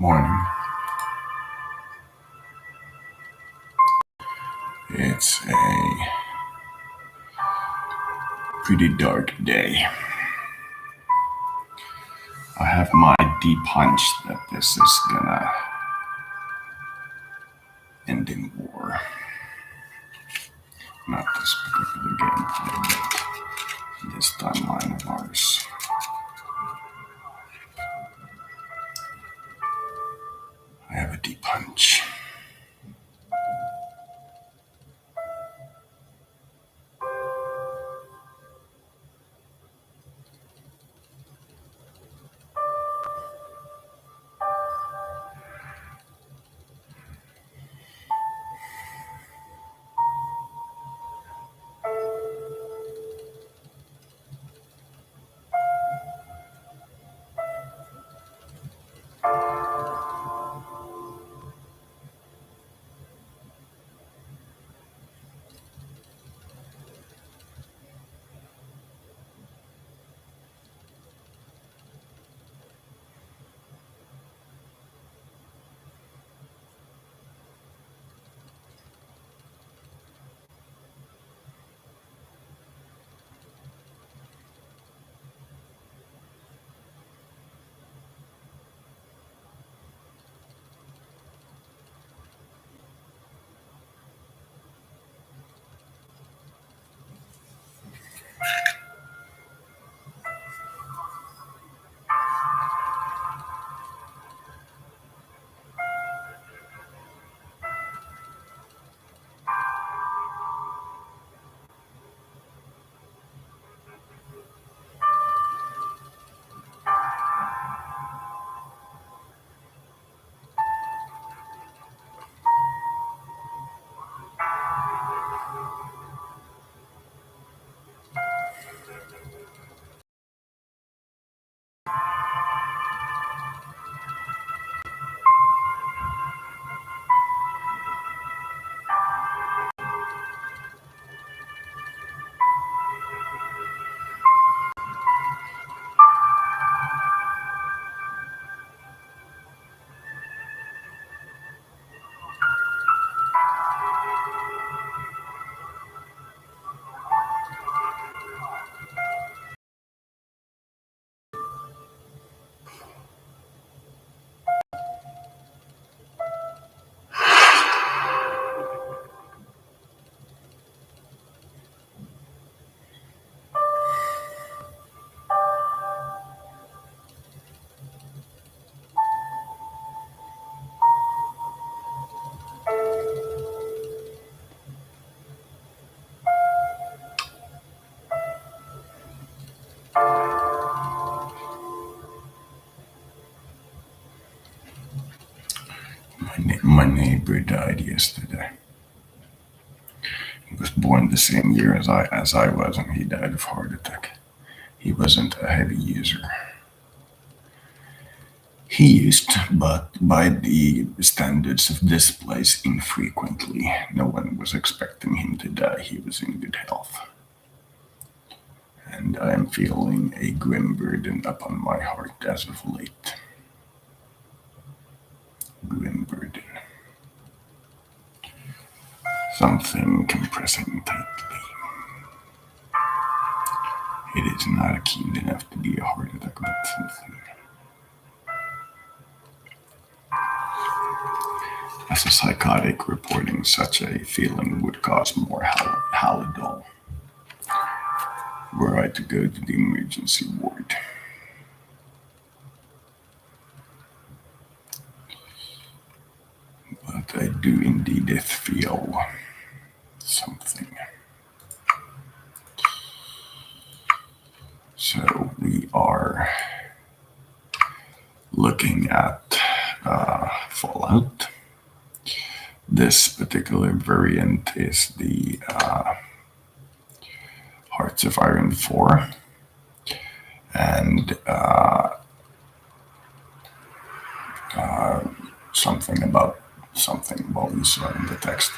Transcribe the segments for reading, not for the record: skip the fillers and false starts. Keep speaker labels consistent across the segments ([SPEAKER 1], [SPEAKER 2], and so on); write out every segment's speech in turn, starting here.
[SPEAKER 1] Morning. It's a pretty dark day. I have my deep hunch that this is gonna end in war. Not this particular gameplay, but this timeline of ours. I have a deep hunch. My neighbor died yesterday. He was born the same year as I was, and he died of heart attack. He wasn't a heavy user. He used, but by the standards of this place, infrequently. No one was expecting him to die. He was in good health. And I am feeling a grim burden upon my heart as of late. Grim burden. Something compressing tightly. It is not acute enough to be a heart attack, but something. As a psychotic, reporting such a feeling would cause more Halidol. Were I to go to the emergency ward. But I do indeed feel something. So we are looking at Fallout. This particular variant is the Hearts of Iron 4, and something about something, well, you saw in the text.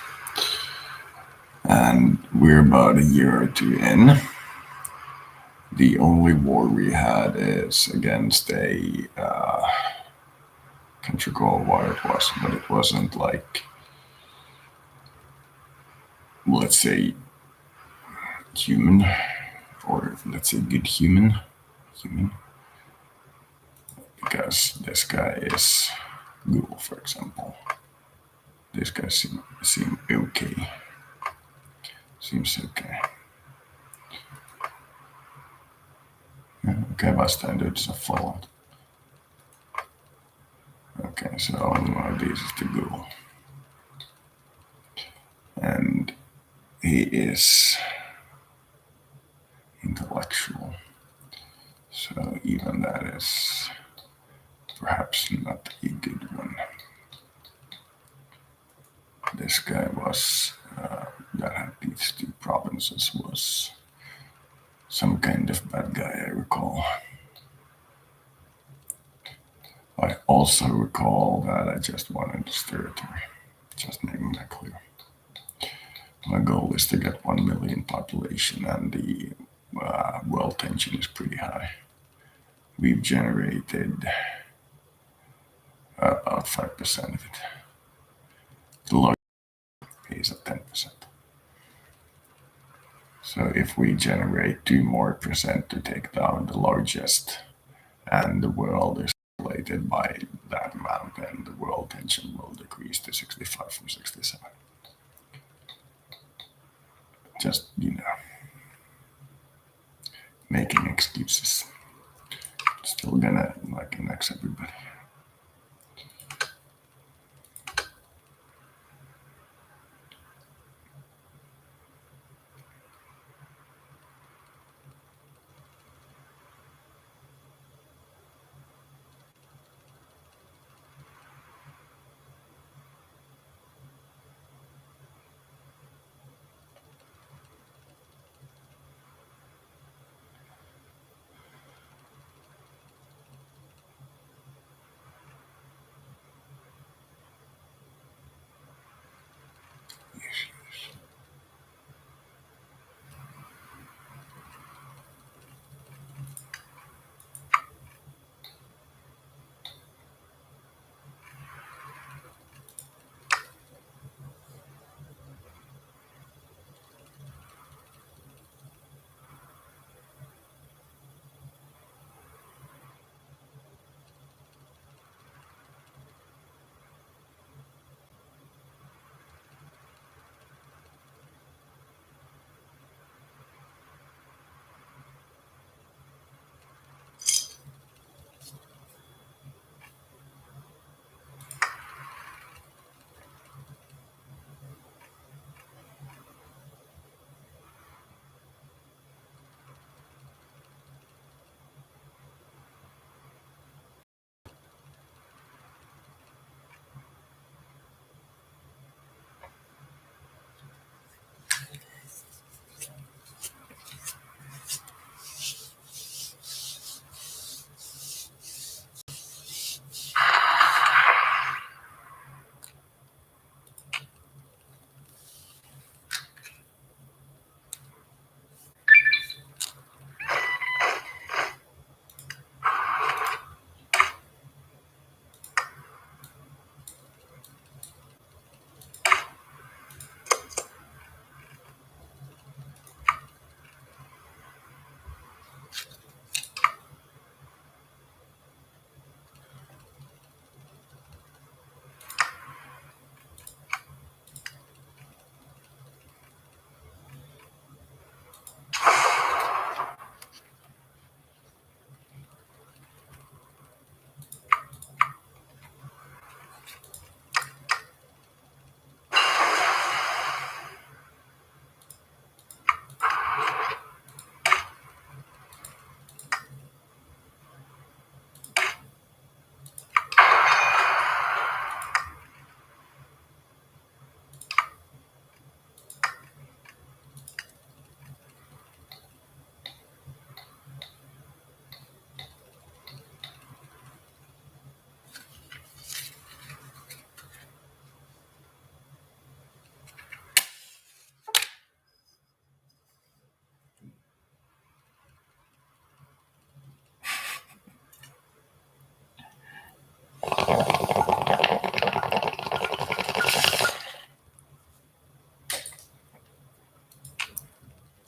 [SPEAKER 1] And we're about a year or two in. The only war we had is against a Can't recall what it was, but it wasn't like, let's say, human, or let's say good human, because this guy is Google, for example. This guy seem okay. Seems okay. Okay, by standards of Fallout. Okay, so only one of these is to Google. And he is intellectual. So even that is perhaps not a good one. This guy was, that had these two provinces, was some kind of bad guy, I recall. I also recall that I just wanted this territory, just making that clear. My goal is to get 1 million population, and the world tension is pretty high. We've generated about 5% of it. The largest is at 10%. So if we generate 2% more to take down the largest, and the world is populated by that amount, then the world tension will decrease to 65 from 67. Just, making excuses. Still gonna annex everybody.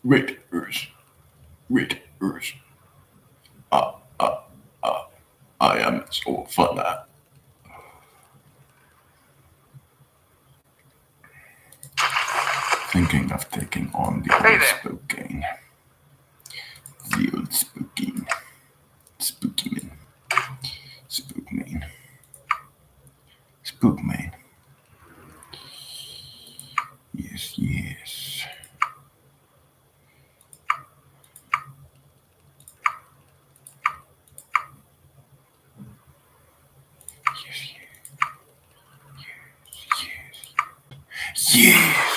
[SPEAKER 1] Readers, readers, ah, ah, ah, I am so fun. Thinking of taking on the old Spokane. The old Spokane. Spookyman. Spookman. Spookman. Yes, yes. Yes, yes. Yes.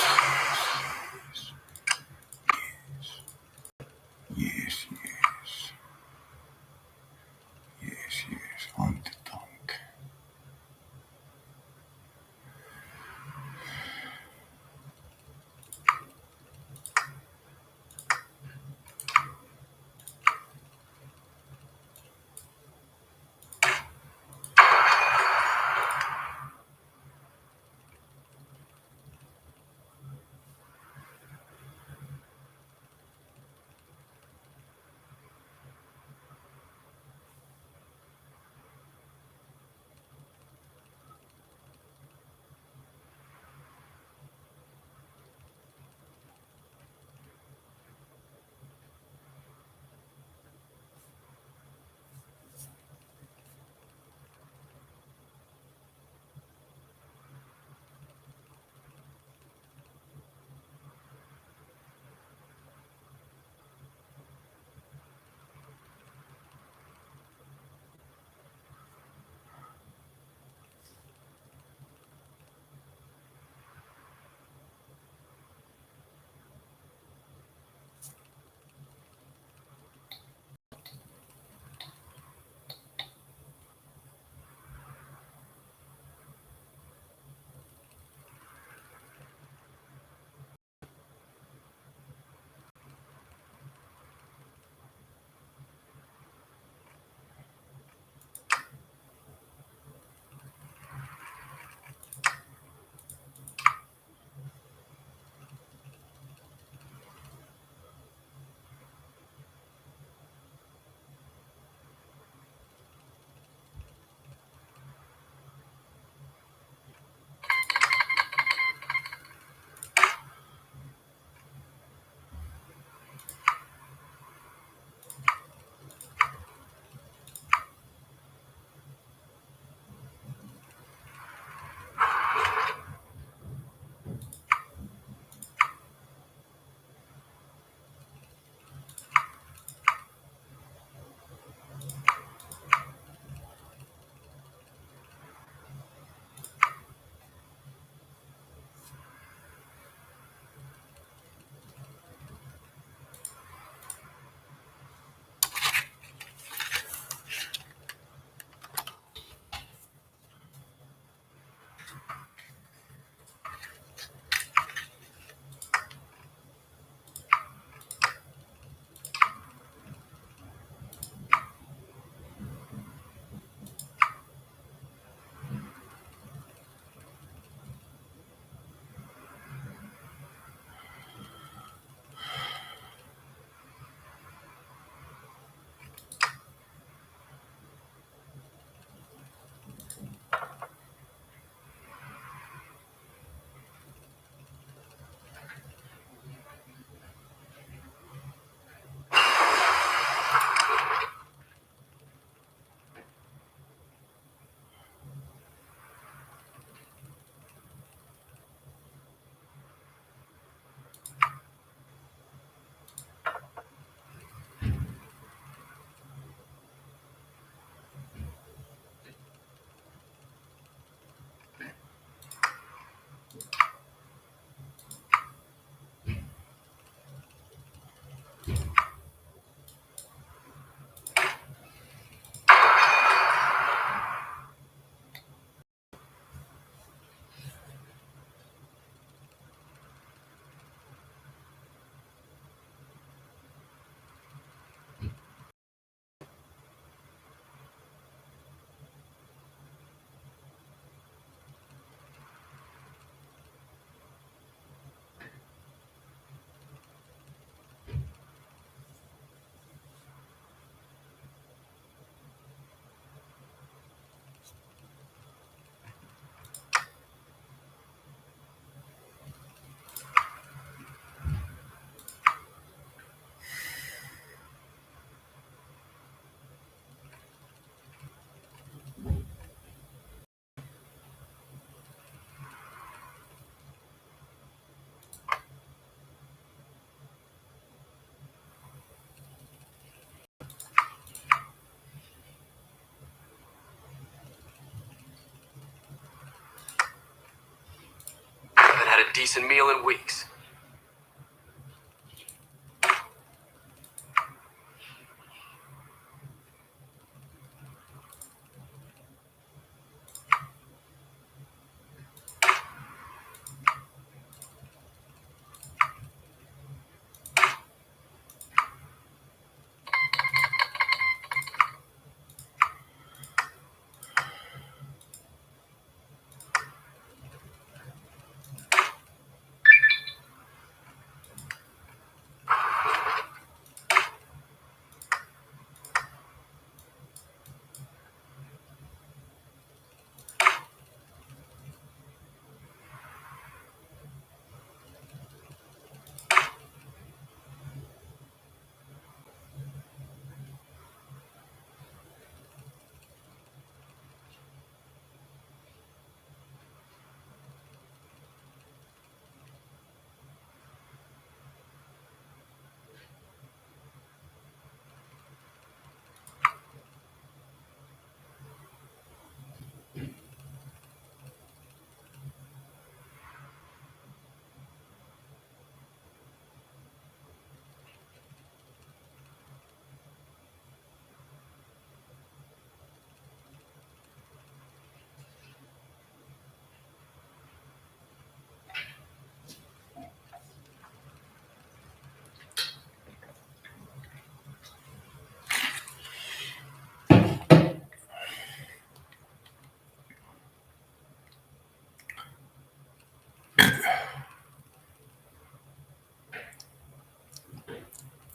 [SPEAKER 2] decent meal in weeks.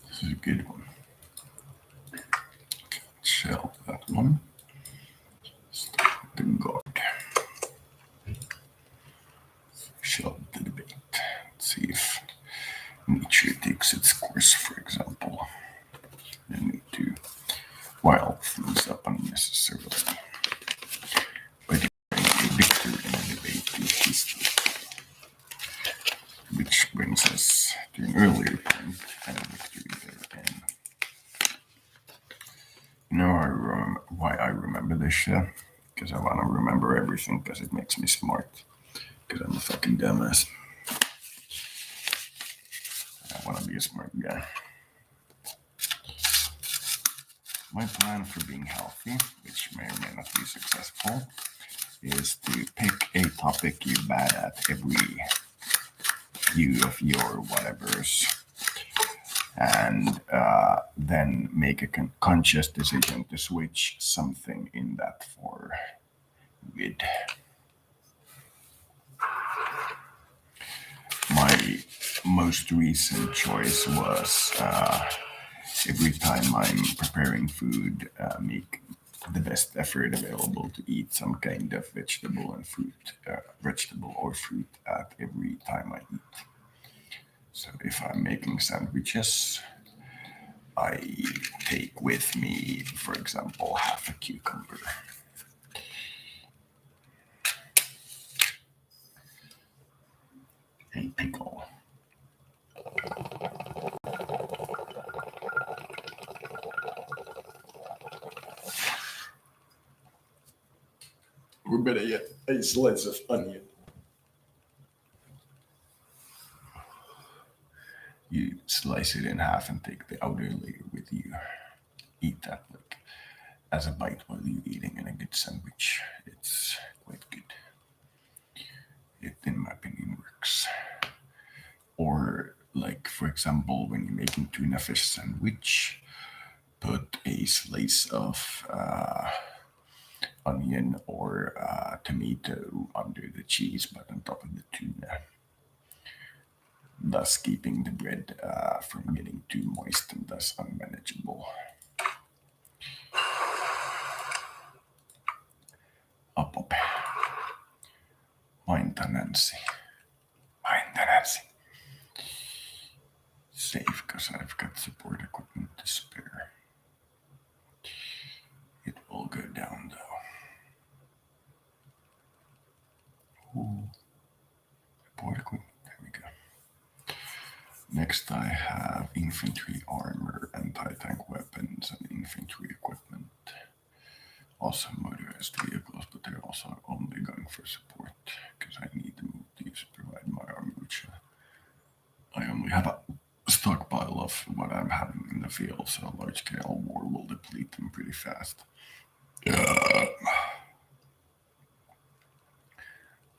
[SPEAKER 1] This is a good one. Shelve that one. Start with the guard. Shelve the debate. Let's see if nature takes its course, for example. I need to rile things up unnecessarily. By declaring a victory in a debate in history. Which brings us to an earlier point and a victory therein. You know why I remember this shit? Because I want to remember everything because it makes me smart. Because I'm a fucking dumbass. I want to be a smart guy. My plan for being healthy, which may or may not be successful, is to pick a topic you're bad at every few of your whatevers, and then make a conscious decision to switch something in that for good. My most recent choice was every time I'm preparing food, make the best effort available to eat some kind of vegetable or fruit at every time I eat. So if I'm making sandwiches, I take with me, for example, half a cucumber. A pickle. Or better yet, a slice of onion. You slice it in half and take the outer layer with you. Eat that like as a bite while you're eating in a good sandwich. It's quite good. It, in my opinion, works. Or like, for example, when you're making tuna fish sandwich, put a slice of onion or tomato under the cheese, but on top of the tuna, thus keeping the bread from getting too moist and thus unmanageable. Up. Maintenance. Safe, because I've got support equipment to spare. It will go down though. Ooh. Support equipment, there we go. Next I have infantry armor, anti-tank weapons, and infantry equipment. Also motorized vehicles, but they're also only going for support, because I need to move these to provide my army with field, so large-scale war will deplete them pretty fast.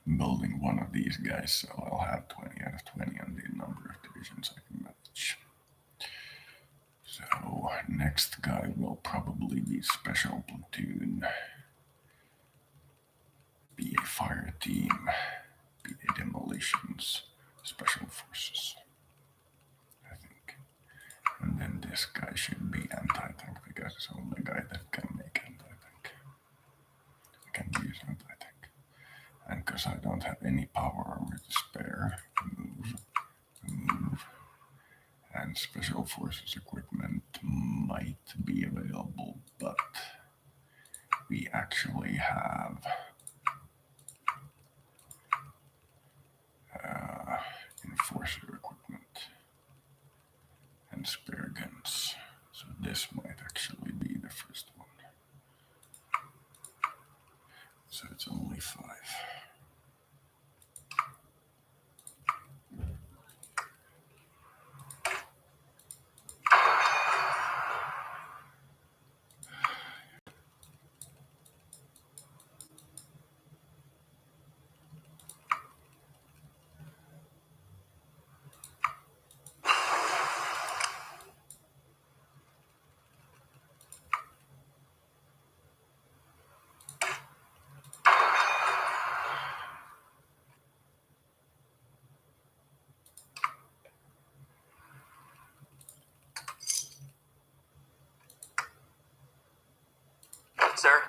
[SPEAKER 1] Building one of these guys, so I'll have 20 out of 20 on the number of divisions I can manage. So next guy will probably be special platoon, be a fire team, be a demolitions, special forces, I think. And then this guy should be anti-tank because it's the only guy that can make anti-tank. I can use anti-tank. And because I don't have any power armor to spare, move. And special forces equipment might be available, but we actually have enforcer equipment and spare guns. So this might actually be the first one. So it's only 5.
[SPEAKER 2] Sir?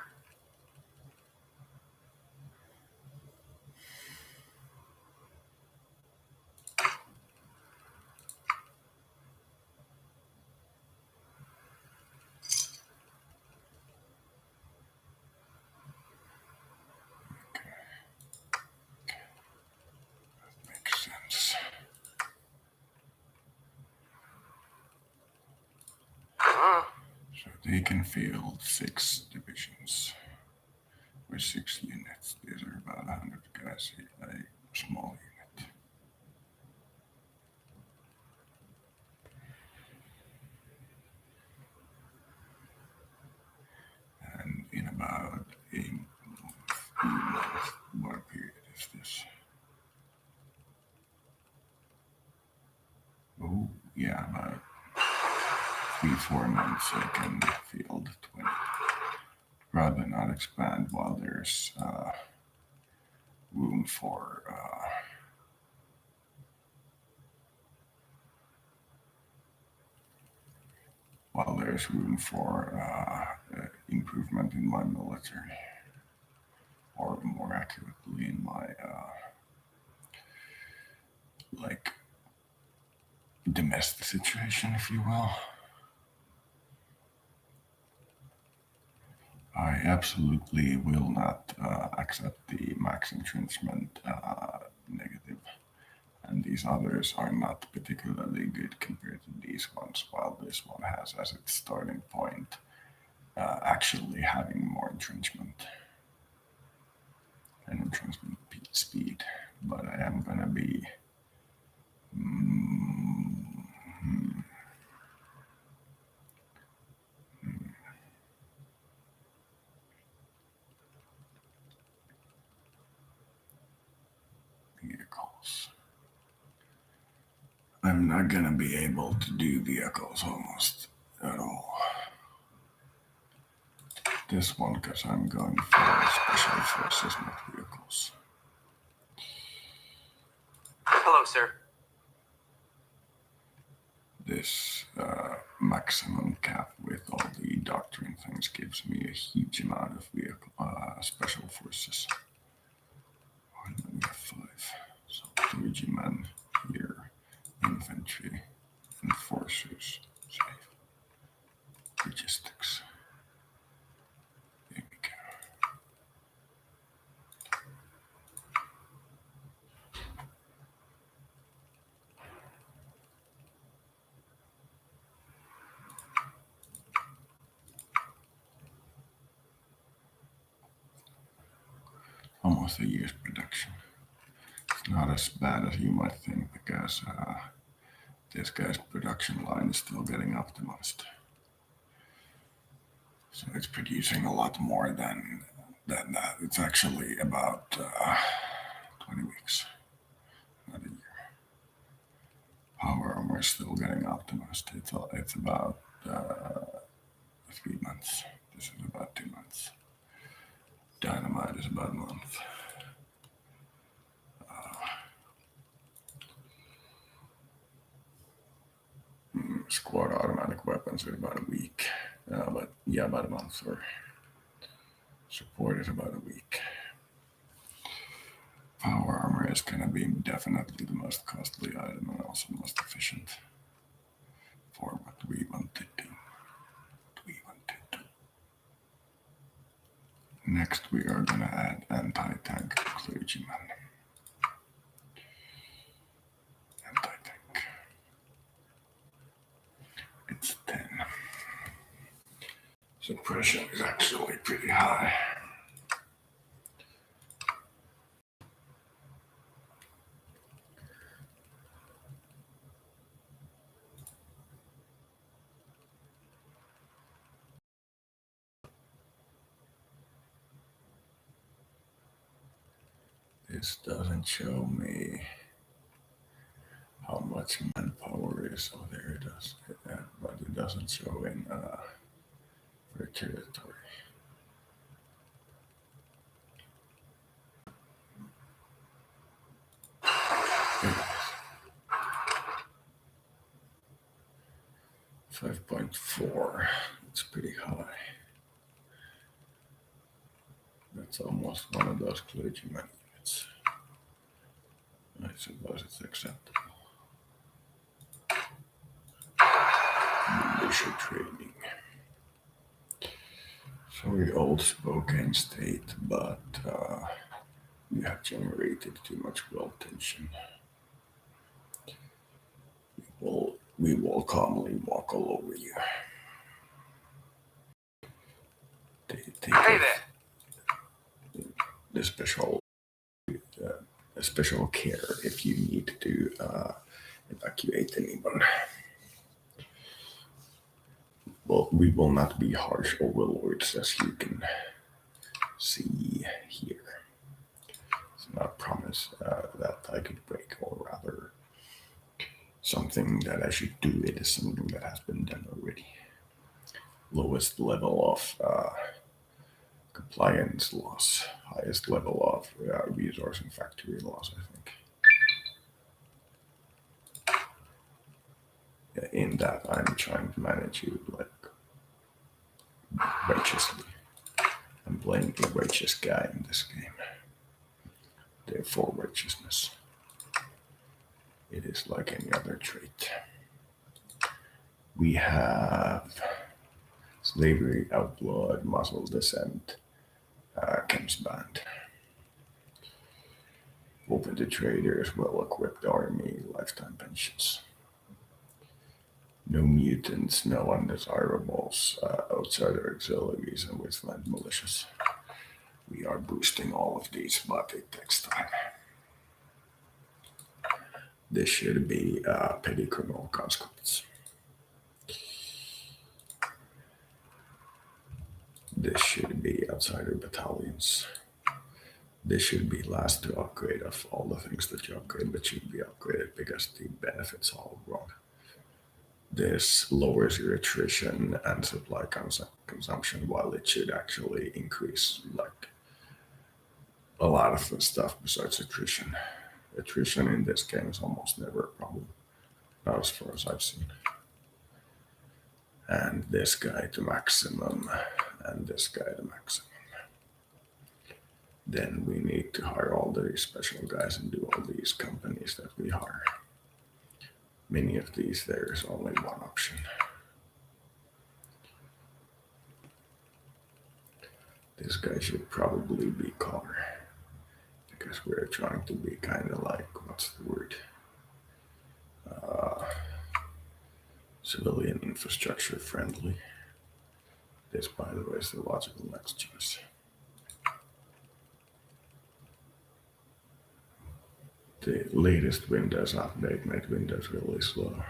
[SPEAKER 1] Makes sense. So they can field 6 divisions with 6 units. These are about 100 guys, a small unit. And in about a month, what period is this? Oh, yeah, about 3-4 months I can field 20. Rather not expand while there's room for improvement in my military, or more accurately in my like domestic situation, if you will. I absolutely will not accept the max entrenchment negative, and these others are not particularly good compared to these ones, while this one has as its starting point actually having more entrenchment and entrenchment speed. But I am going to be vehicles. I'm not going to be able to do vehicles almost at all. This one, because I'm going for special forces, not vehicles.
[SPEAKER 2] Hello, sir.
[SPEAKER 1] This maximum cap with all the doctrine things gives me a huge amount of vehicle special forces. And then we have 5. So clergymen here, infantry, enforcers, safe, logistics. There we go. Almost a year's production. It's not as bad as you might think because This guy's production line is still getting optimized. So it's producing a lot more than that. It's actually about 20 weeks, not a year. Power armor is still getting optimized. It's about 3 months. This is about 2 months. Dynamite is about a month. Squad automatic weapons are about a week. But yeah, about a month. Or support is about a week. Power armor is going to be definitely the most costly item and also most efficient for what we want to do. Next, we are going to add anti-tank clergyman. Anti-tank. It's 10. Suppression is actually pretty high. This doesn't show me how much manpower is. Oh, there it does. Yeah, but it doesn't show in for territory. There it is. 5.4. It's pretty high. That's almost one of those clergyman units. I suppose it's acceptable. Militia training. Sorry, old Spokane State, but you have generated too much well tension. We will calmly walk all over you. Take the special care if you need to evacuate anyone. Well, we will not be harsh overlords, as you can see here. It's not a promise that I could break, or rather, something that I should do. It is something that has been done already. Lowest level of compliance loss, highest level of resource and factory loss, I think. In that, I'm trying to manage you like righteously. I'm playing a righteous guy in this game. Therefore, righteousness. It is like any other trait. We have slavery outlawed, muscle descent, chems banned. Open to traders, well-equipped army, lifetime pensions. No mutants, no undesirables, outsider auxiliaries, and wasteland militias. We are boosting all of these, but it takes time. This should be petty criminal conscripts. This should be outsider battalions. This should be last to upgrade of all the things that you upgrade, but should be upgraded because the benefits are all wrong. This lowers your attrition and supply consumption, while it should actually increase like a lot of the stuff besides attrition. Attrition in this game is almost never a problem, not as far as I've seen. And this guy to maximum, and this guy to maximum. Then we need to hire all these special guys and do all these companies that we hire. Many of these, there is only one option. This guy should probably be car, because we're trying to be kind of like, what's the word? Civilian infrastructure friendly. This, by the way, is the logical next choice. The latest Windows update made Windows really slow.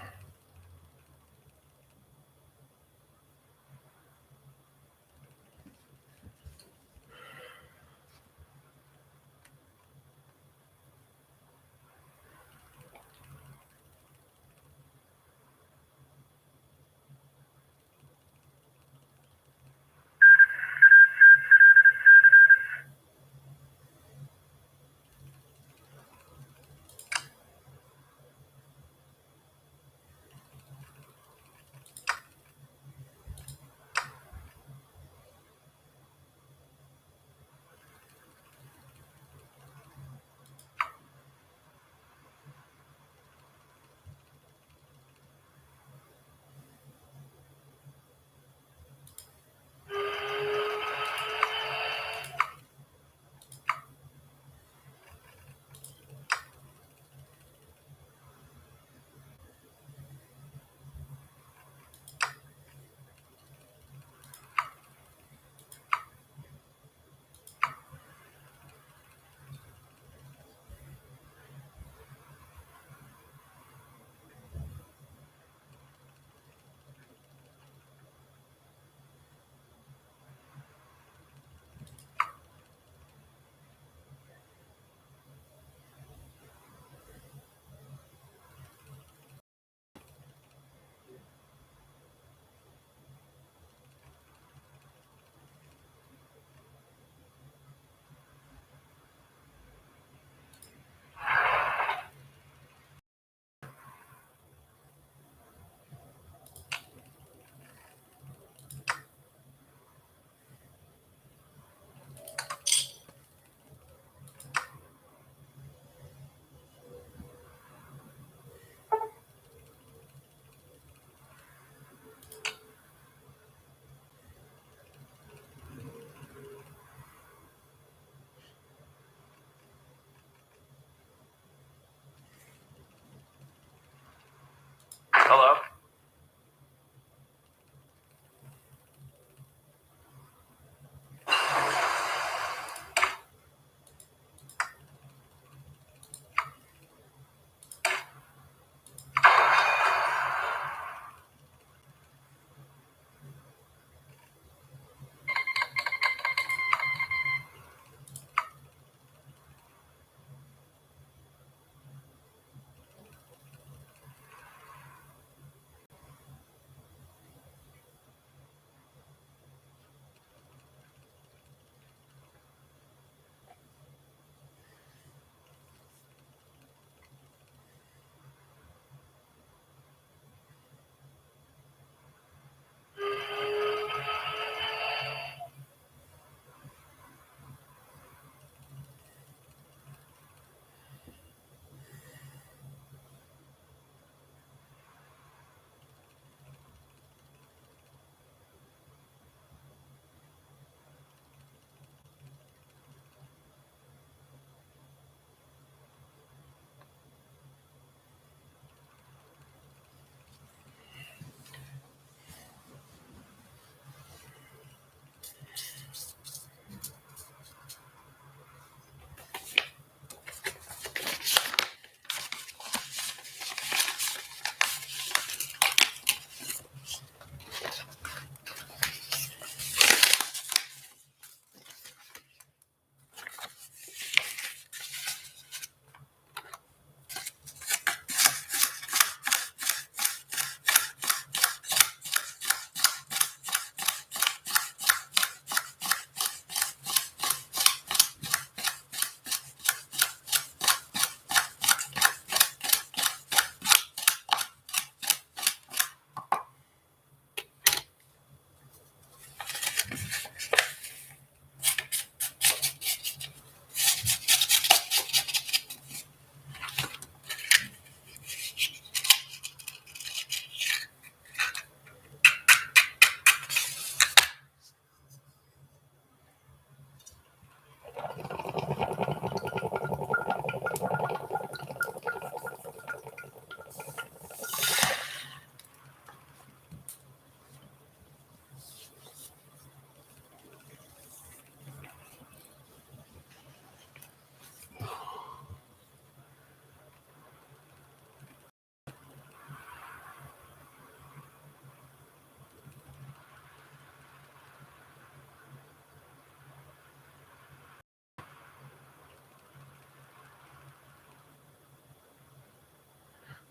[SPEAKER 2] Hello?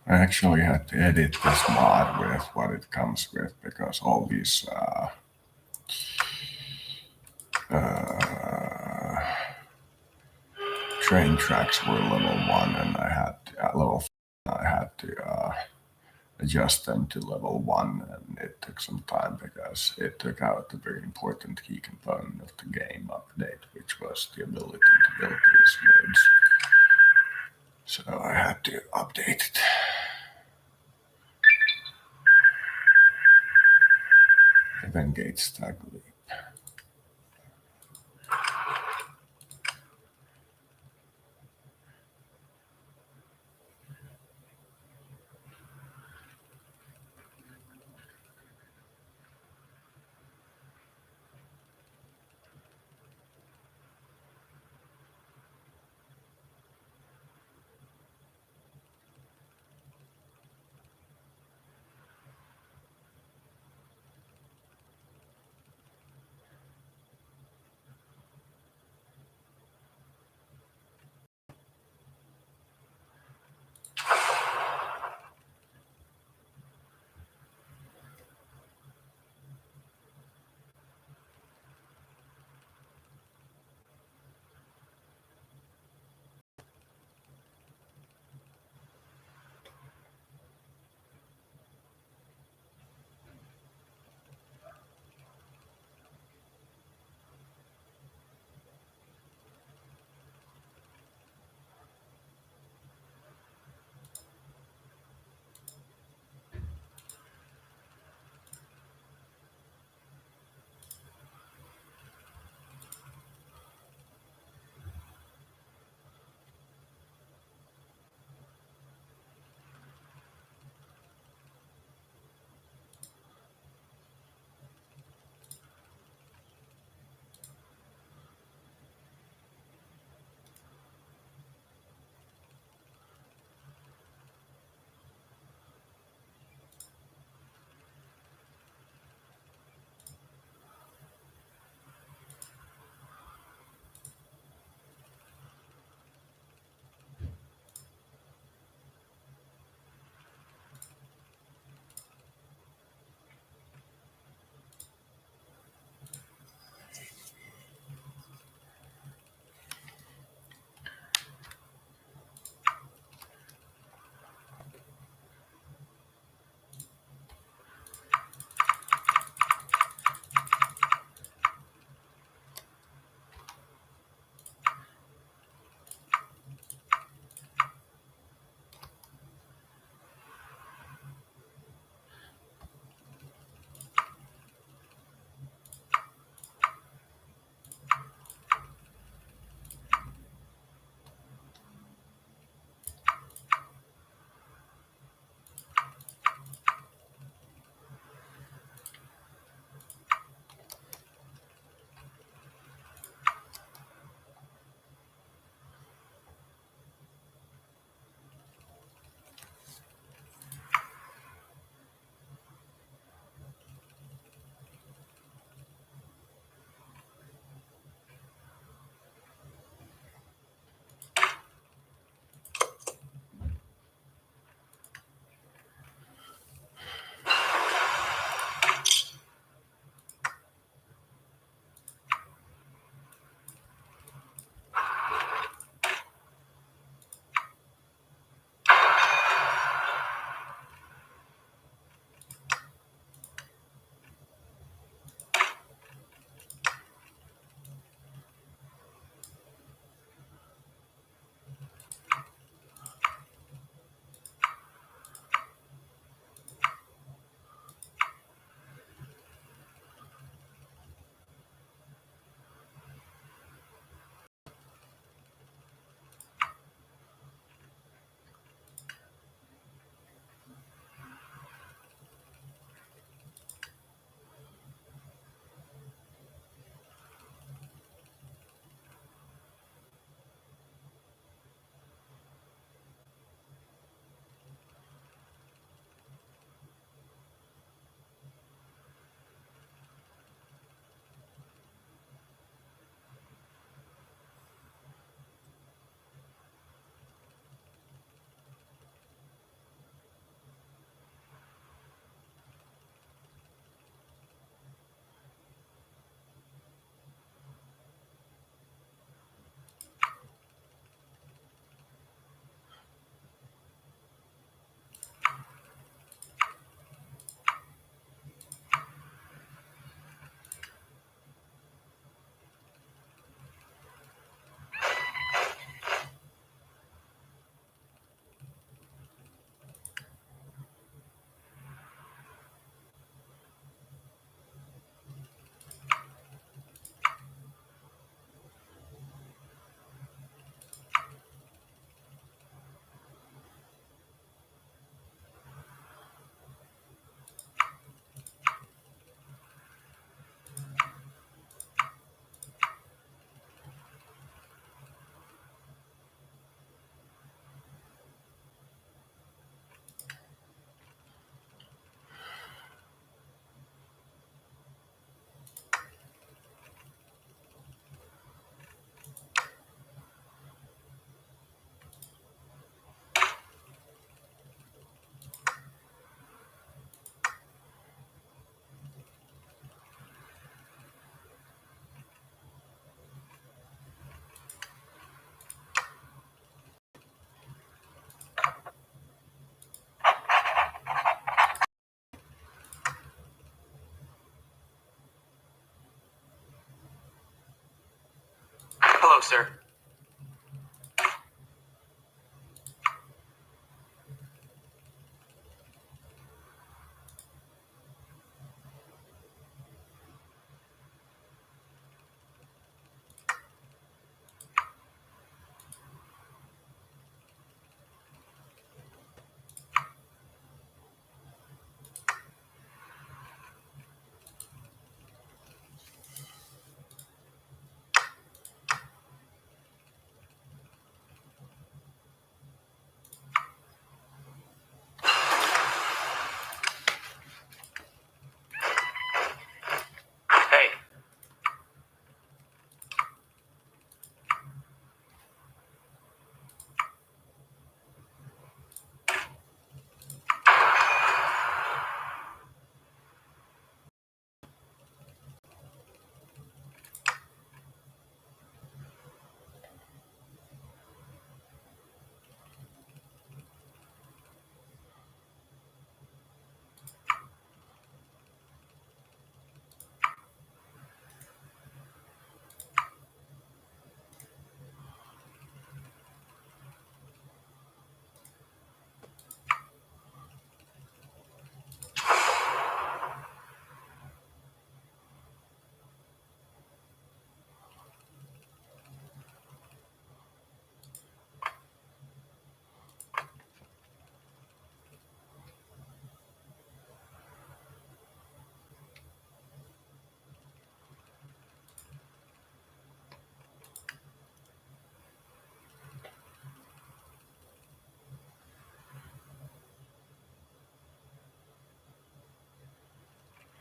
[SPEAKER 1] I actually had to edit this mod with what it comes with because all these train tracks were level 1 and I had to adjust them to level 1, and it took some time because it took out a very important key component of the game update, which was the ability to build these roads. So I had to update it. Event gate stack leap.
[SPEAKER 2] closer. Hey.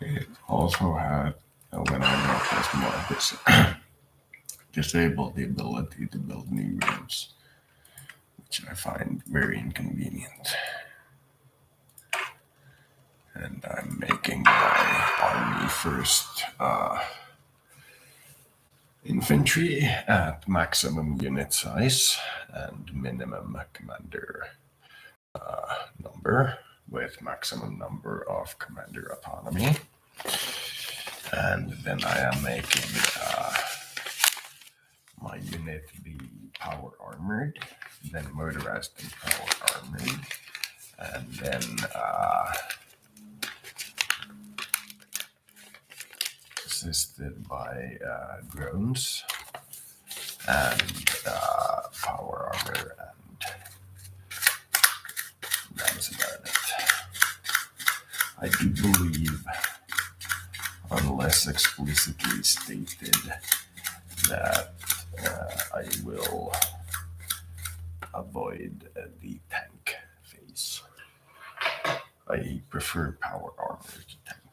[SPEAKER 1] It also had, when I got this mod, disabled the ability to build new rooms, which I find very inconvenient. And I'm making my army first infantry at maximum unit size and minimum commander number with maximum number of commander autonomy. And then I am making my unit be power armored, then motorized and power armored, and then assisted by drones and power armor, and that's about it. I do believe, unless explicitly stated, that I will avoid the tank phase. I prefer power armor to tank.